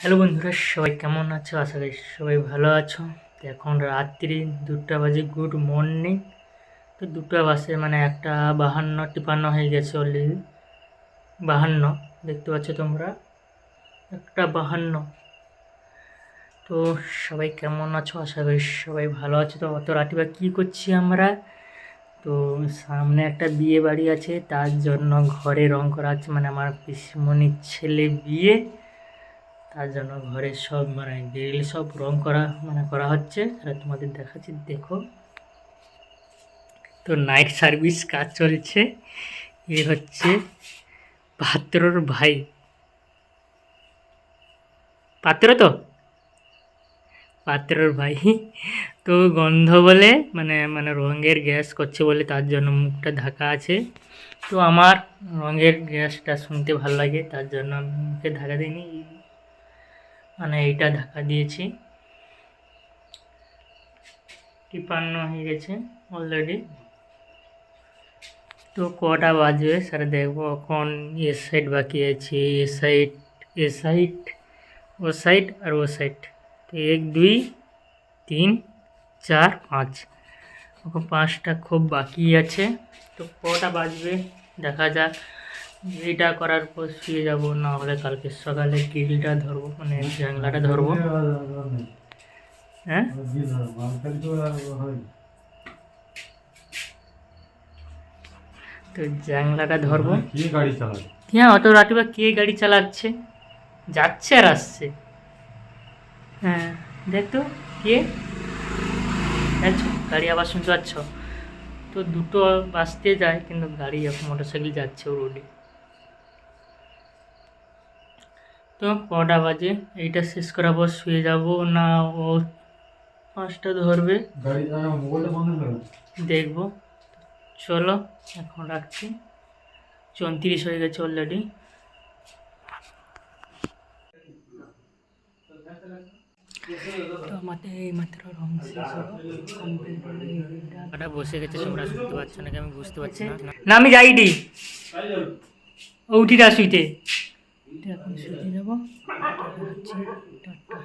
Hello বন্ধুরা, সবাই কেমন আছো? আশা করি সবাই ভালো আছো। তো এখন রাত্রি 2টা বাজে। Good morning. তো 2টা বাজে মানে 1:52 হয়ে গেছে অলরেডি। 52 দেখতে পাচ্ছ তোমরা, 1:52। তো সবাই কেমন আছো? আশা করি সবাই ভালো আছো। তো অত রাতে বা কী করছি আমরা? তো সামনে একটা বিয়ে বাড়ি আছে, তার জন্য ঘরে রং করা আছে, মানে আমার পিসিমণির ছেলে বিয়ে, তার জন্য ঘরে সব মানে গ্রিল সব রং করা করা হচ্ছে। আর তোমাদের দেখাচ্ছি, দেখো। তো নাইট সার্ভিস কাজ চলছে। এ হচ্ছে পাত্রর ভাই, পাত্রর ভাই। তো গন্ধ বলে মানে মানে রঙের গ্যাস করছে বলে তার জন্য মুখটা ঢাকা আছে। তো আমার রঙের গ্যাসটা শুনতে ভালো লাগে, তার জন্য আমি মুখে ঢাকা দিইনি, মানে এইটা ঢাকা দিয়েছি। 53 হয়ে গেছে অলরেডি। তো কটা বাজবে সেটা দেখবো। এখন এ সাইড বাকি আছে, এ সাইড, এ সাইড, ও সাইড আর ও সাইড। তো 1 2 3 4 5, এখন 5টা খুব বাকি আছে। তো কটা বাজবে দেখা যাক। এইটা করার পর শুয়ে যাবো, না হলে কালকে সকালে গ্রিলটা ধরবো, মানে জানলাটা ধরবো। হ্যাঁ, তো জানলাটা ধরবো। হ্যাঁ, অত রাতে বা কে গাড়ি চালাচ্ছে, যাচ্ছে আর আসছে। হ্যাঁ, দেখ তো কে যাচ্ছ, গাড়ি আবার শুনতে পাচ্ছ? তো 2টো বাজতে যায়, কিন্তু গাড়ি এখন মোটরসাইকেল যাচ্ছে ও রোডে। তো কটা বাজে, এইটা শেষ করার পর শুয়ে যাব, না ও 5টা ধরবে দেখবো। চলো এখন রাখছি, 34 হয়ে গেছে অলরেডি। তো আমাদের এই মাত্র রং শেষ হলো, কমপ্লিট হলো। এটা বসে গেছে, তোমরা শুনতে পাচ্ছ নাকি আমি বুঝতে পারছি না। না আমি যাইনি, ও উঠিটা শুইতে। এখন শুতে যাবো। টাটা।